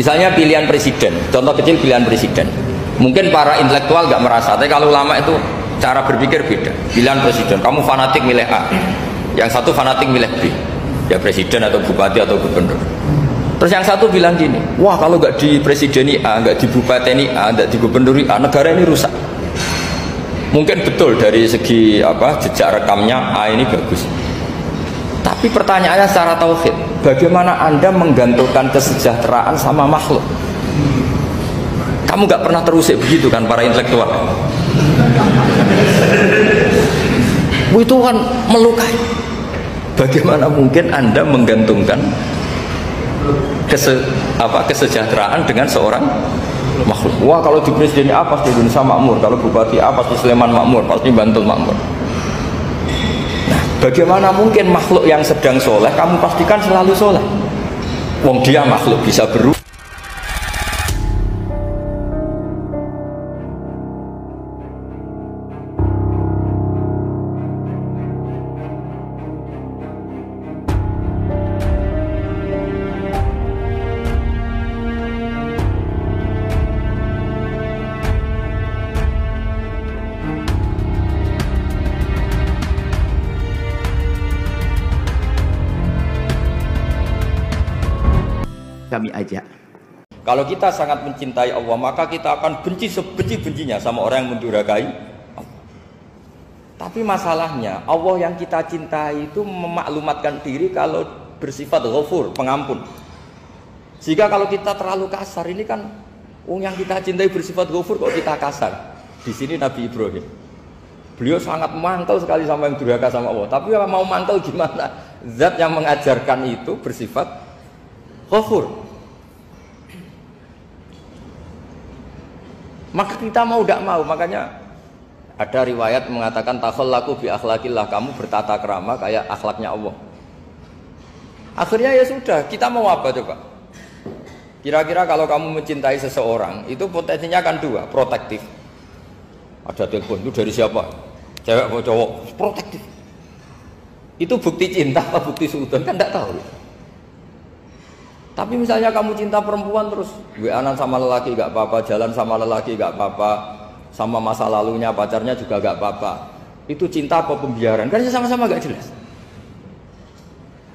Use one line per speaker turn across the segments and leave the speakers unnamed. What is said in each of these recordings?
Misalnya pilihan presiden, contoh kecil pilihan presiden. Mungkin para intelektual nggak merasa, tapi kalau ulama itu cara berpikir beda. Pilihan presiden, kamu fanatik milih A, yang satu fanatik milih B, ya presiden atau bupati atau gubernur. Terus yang satu bilang gini, wah kalau nggak di presideni A, nggak di bupati A, nggak di gubernur A, negara ini rusak. Mungkin betul dari segi jejak rekamnya A ini bagus. Tapi pertanyaannya secara tauhid, bagaimana Anda menggantungkan kesejahteraan sama makhluk? Kamu nggak pernah terusik begitu kan para intelektual? Itu kan melukai. Bagaimana mungkin Anda menggantungkan kesejahteraan dengan seorang makhluk? Wah kalau di presiden A pasti Indonesia makmur, kalau bupati A pasti Sleman makmur, pasti Bantul makmur. Nah, bagaimana mungkin makhluk yang sedang soleh kamu pastikan selalu soleh? Wong dia makhluk bisa berubah.
Kami ajak.
Kalau kita sangat mencintai Allah, maka kita akan benci sebenci-bencinya sama orang yang mendurhakai Allah. Tapi masalahnya, Allah yang kita cintai itu memaklumatkan diri kalau bersifat Ghafur, pengampun. Sehingga kalau kita terlalu kasar, ini kan yang kita cintai bersifat Ghafur kok kita kasar. Di sini Nabi Ibrahim, beliau sangat mangkel sekali sama yang durhaka sama Allah. Tapi mau mangkel gimana? Zat yang mengajarkan itu bersifat Ghafur. Maka kita mau tidak mau, makanya ada riwayat mengatakan takhallaku bi akhlaqillah, kamu bertata krama kayak akhlaknya Allah. Akhirnya ya sudah, kita mau apa coba? Kira-kira kalau kamu mencintai seseorang, itu potensinya kan dua, protektif. Ada telepon, itu dari siapa? Cewek atau cowok? Protektif. Itu bukti cinta apa bukti suudon kan tidak tahu. Tapi misalnya kamu cinta perempuan terus WA-an sama lelaki gak apa-apa, jalan sama lelaki gak apa-apa, sama masa lalunya pacarnya juga gak apa-apa. Itu cinta apa pembiaran? Kan sama-sama gak jelas.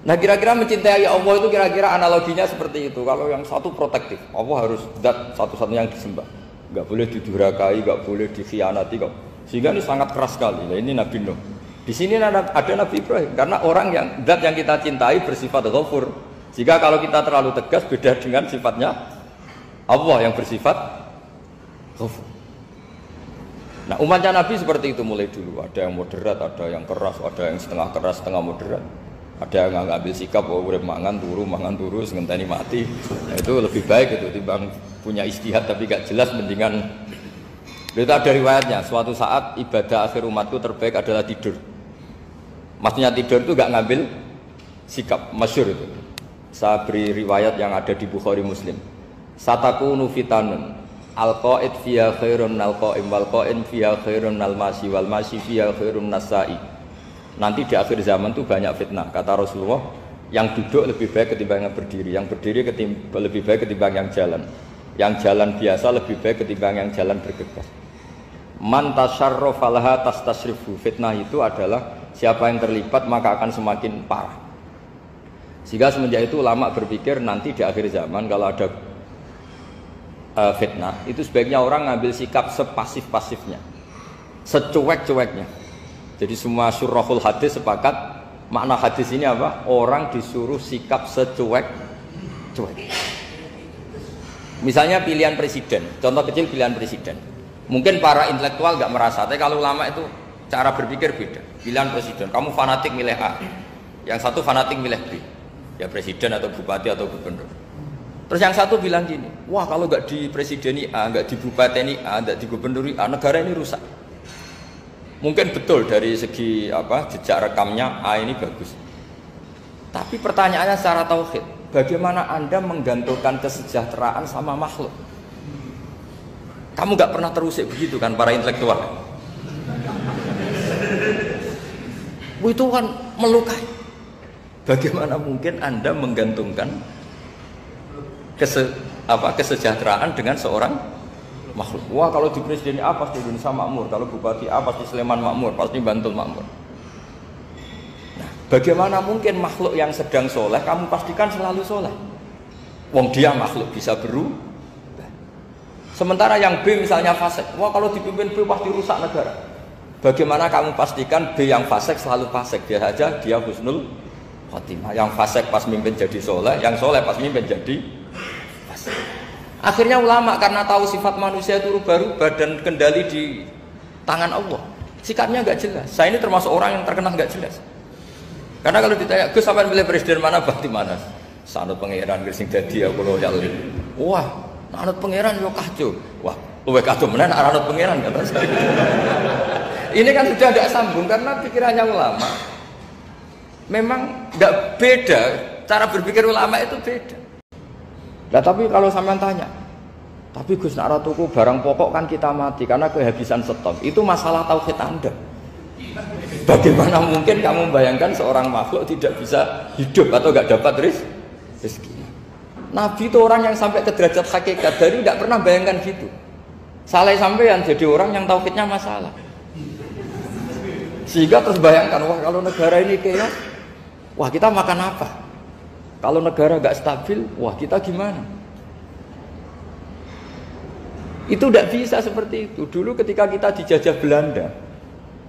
Nah kira-kira mencintai Allah itu kira-kira analoginya seperti itu. Kalau yang satu protektif, Allah harus zat satu-satunya yang disembah, gak boleh didurhakai, gak boleh dikhianati, sehingga ini sangat keras sekali. Nah, ini Nabi Nuh. Di sini ada Nabi Ibrahim, karena orang yang zat yang kita cintai bersifat Ghafur. Jika kalau kita terlalu tegas beda dengan sifatnya Allah yang bersifat Ghafur. Nah umatnya Nabi seperti itu mulai dulu. Ada yang moderat, ada yang keras, ada yang setengah keras, setengah moderat. Ada yang ngambil sikap, urip mangan turu, ngenteni mati. Nah, itu lebih baik itu timbang punya istihad tapi gak jelas, mendingan. Itu ada riwayatnya. Suatu saat ibadah akhir umatku terbaik adalah tidur. Maksudnya tidur itu gak ngambil sikap, masyhur itu. Saya beri riwayat yang ada di Bukhari Muslim. Satakunu fitanun al-qa'id fiha khairun al-qa'im wal qa'in fiha khairun al-masi wal masi fiha khairun nasai. Nanti di akhir zaman itu banyak fitnah, kata Rasulullah. Yang duduk lebih baik ketimbang yang berdiri, yang berdiri lebih baik ketimbang yang jalan biasa lebih baik ketimbang yang jalan bergegas. Man tasyarrafa laha tastasrifu. Fitnah itu adalah siapa yang terlibat maka akan semakin parah. Sehingga semenjak itu ulama berpikir nanti di akhir zaman kalau ada fitnah itu sebaiknya orang ngambil sikap sepasif-pasifnya, secuek-cueknya. Jadi semua syurahul hadis sepakat makna hadis ini apa? Orang disuruh sikap secuek-cuek. Misalnya pilihan presiden, contoh kecil pilihan presiden. Mungkin para intelektual nggak merasa, tapi kalau ulama itu cara berpikir beda. Pilihan presiden, kamu fanatik milih A, yang satu fanatik milih B. Ya presiden atau bupati atau gubernur. Terus yang satu bilang gini, wah kalau nggak di presideni A, nggak di bupati A, nggak di gubernur A, negara ini rusak. Mungkin betul dari segi jejak rekamnya A ini bagus. Tapi pertanyaannya secara tauhid, bagaimana Anda menggantungkan kesejahteraan sama makhluk? Kamu nggak pernah terusik begitu kan para intelektual? Itu kan melukai. Bagaimana mungkin Anda menggantungkan kesejahteraan dengan seorang makhluk. Wah, kalau di presiden A pasti Indonesia makmur, kalau bupati A pasti Sleman makmur, pasti Bantul makmur. Nah, bagaimana mungkin makhluk yang sedang soleh kamu pastikan selalu soleh? Wong dia makhluk bisa berubah. Sementara yang B misalnya fasik, wah kalau dipimpin B pasti rusak negara. Bagaimana kamu pastikan B yang fasik selalu fasik? Dia saja dia husnul khotimah. Yang fasik pas mimpin jadi soleh, yang soleh pas mimpin jadi fasik. Akhirnya ulama karena tahu sifat manusia itu rubah-rubah dan kendali di tangan Allah, sikapnya nggak jelas. Saya ini termasuk orang yang terkenal nggak jelas. Karena kalau ditanya, Gus sampean pilih presiden mana, bakti mana? Sanut pangeran sing dadi aku loyal. Wah, anut pangeran yo kacau. Wah, luwih kacau menan anut pangeran kata saya. Ini kan sudah tidak sambung karena pikirannya ulama. Memang nggak beda, cara berpikir ulama itu beda. Nah, tapi kalau sampean tanya, tapi Gus nak tuku barang pokok kan kita mati karena kehabisan stok. Itu masalah tauhid Anda. Bagaimana mungkin kamu bayangkan seorang makhluk tidak bisa hidup atau nggak dapat rezeki? Nabi itu orang yang sampai ke derajat hakikat, dari tidak pernah bayangkan gitu. Saleh sampean jadi orang yang tauhidnya masalah. Sehingga terus bayangkan, wah kalau negara ini chaos, wah kita makan apa? Kalau negara nggak stabil, wah kita gimana? Itu tidak bisa seperti itu. Dulu ketika kita dijajah Belanda,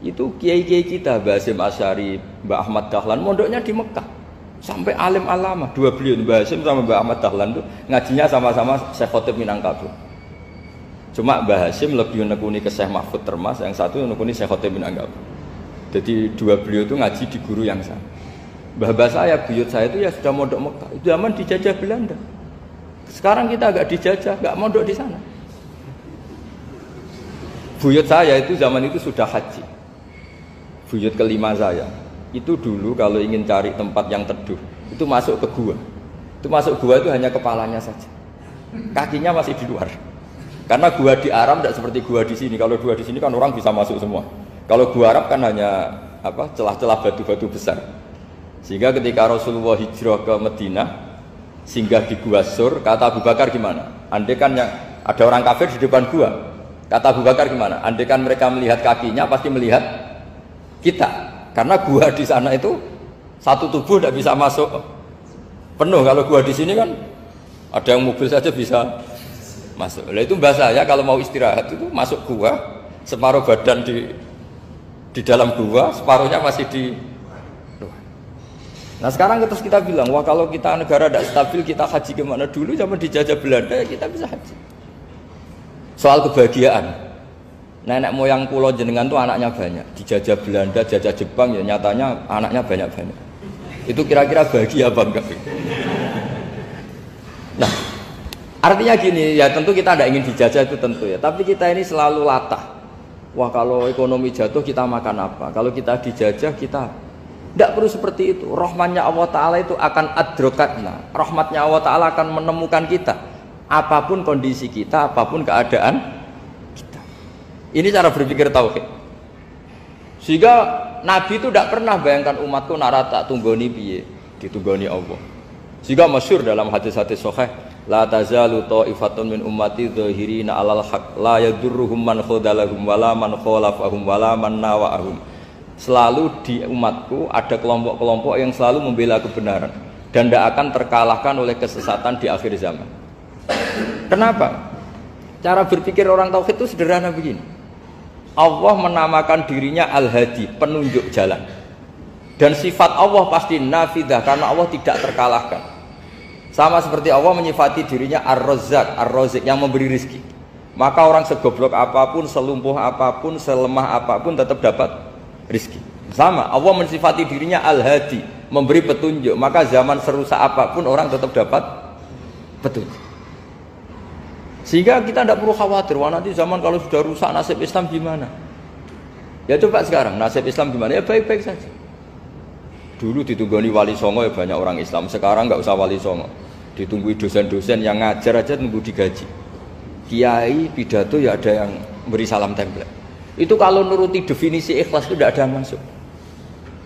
itu kiai-kiai kita, Mbah Hasyim Asy'ari, Mbah Ahmad Dahlan, mondoknya di Mekah. Sampai alim alama, dua beliau, Mbah Hasyim sama Mbah Ahmad Dahlan itu ngajinya sama-sama Syekh Khotib Minangkabau. Cuma Mbah Hasyim lebih menekuni ke Syekh Mahfud Termas, yang satu menekuni Syekh Khotib Minangkabau. Jadi dua beliau itu ngaji di guru yang sama. Mbah saya, buyut saya itu ya sudah mondok Mekah. Itu zaman dijajah Belanda. Sekarang kita agak dijajah, nggak mondok di sana. Buyut saya itu zaman itu sudah haji. Buyut kelima saya. Itu dulu kalau ingin cari tempat yang teduh, itu masuk ke gua. Itu masuk gua itu hanya kepalanya saja. Kakinya masih di luar. Karena gua di Arab tidak seperti gua di sini. Kalau gua di sini kan orang bisa masuk semua. Kalau gua Arab kan hanya celah-celah batu-batu besar. Sehingga ketika Rasulullah hijrah ke Madinah, singgah di Gua Sur, kata Abu Bakar gimana? Andai kan yang ada orang kafir di depan gua, kata Abu Bakar gimana? Andai kan mereka melihat kakinya, pasti melihat kita. Karena gua di sana itu satu tubuh tidak bisa masuk penuh. Kalau gua di sini kan ada yang mobil saja bisa masuk. Nah, itu bahasa ya kalau mau istirahat itu masuk gua, separuh badan di dalam gua, separuhnya masih di. Nah sekarang terus kita bilang, wah kalau kita negara tidak stabil, kita haji kemana? Dulu zaman dijajah Belanda ya kita bisa haji. Soal kebahagiaan, nenek moyang pulau jenengan tuh anaknya banyak. Dijajah Belanda, jajah Jepang ya nyatanya anaknya banyak-banyak. Itu kira-kira bahagia apa enggak? Nah artinya gini, ya tentu kita tidak ingin dijajah itu tentu ya. Tapi kita ini selalu latah. Wah kalau ekonomi jatuh kita makan apa? Kalau kita dijajah kita tidak perlu seperti itu. Rahmatnya Allah Ta'ala itu akan adrokatna. Rahmatnya Allah Ta'ala akan menemukan kita. Apapun kondisi kita, apapun keadaan kita. Ini cara berpikir tauhid. Sehingga Nabi itu tidak pernah bayangkan umatku narata tunggoni piye, ditunggoni Allah. Sehingga masyhur dalam hadis-hadis sahih, la tazalu ta'ifatun min ummati dzahirina 'alal haq la yadurruhum man khadalahum wala man khalafahum wala man nawa'ahum. Selalu di umatku ada kelompok-kelompok yang selalu membela kebenaran dan tidak akan terkalahkan oleh kesesatan di akhir zaman. Kenapa? Cara berpikir orang tauhid itu sederhana begini. Allah menamakan dirinya Al-Hadi, penunjuk jalan. Dan sifat Allah pasti nafidah karena Allah tidak terkalahkan. Sama seperti Allah menyifati dirinya Ar-Razzaq, Ar-Razik yang memberi rizki. Maka orang segoblok apapun, selumpuh apapun, selemah apapun tetap dapat rizki. Sama, Allah mensifati dirinya Al-Hadi, memberi petunjuk. Maka zaman serusak apapun orang tetap dapat petunjuk. Sehingga kita tidak perlu khawatir, wah nanti zaman kalau sudah rusak nasib Islam gimana? Ya coba sekarang nasib Islam gimana? Ya baik-baik saja. Dulu ditunggoni wali songo ya banyak orang Islam. Sekarang nggak usah wali songo, ditunggui dosen-dosen yang ngajar aja tunggu digaji. Kiai pidato ya ada yang beri salam tempel. Itu kalau nuruti definisi ikhlas itu tidak ada yang masuk.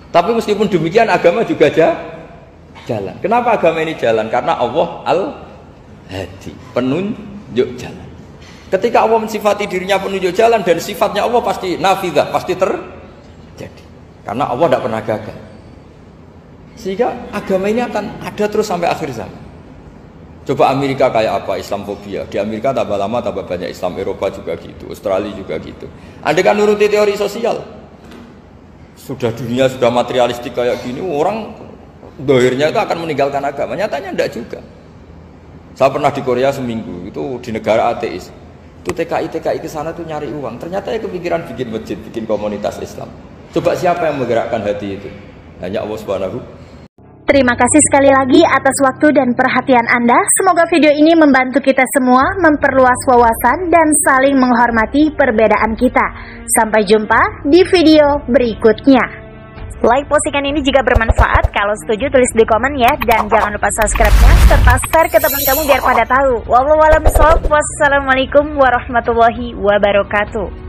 Tapi meskipun demikian agama juga jalan. Kenapa agama ini jalan? Karena Allah hadi, penunjuk jalan. Ketika Allah mensifati dirinya penunjuk jalan dan sifatnya Allah pasti nafidah, pasti terjadi. Karena Allah tidak pernah gagal. Sehingga agama ini akan ada terus sampai akhir zaman. Coba Amerika kayak apa, Islamofobia. Di Amerika tambah lama tambah banyak Islam, Eropa juga gitu, Australia juga gitu. Anda kan nuruti teori sosial. Sudah dunia sudah materialistik kayak gini, orang dohirnya itu akan meninggalkan agama. Nyatanya tidak juga. Saya pernah di Korea seminggu, itu di negara ateis. Itu TKI ke sana tuh nyari uang. Ternyata ya kepikiran bikin masjid, bikin komunitas Islam. Coba siapa yang menggerakkan hati itu? Hanya Allah Subhanahu.
Terima kasih sekali lagi atas waktu dan perhatian Anda. Semoga video ini membantu kita semua memperluas wawasan dan saling menghormati perbedaan kita. Sampai jumpa di video berikutnya. Like postingan ini jika bermanfaat. Kalau setuju tulis di komen ya. Dan jangan lupa subscribe-nya serta share ke teman kamu biar pada tahu. Wassalamualaikum warahmatullahi wabarakatuh.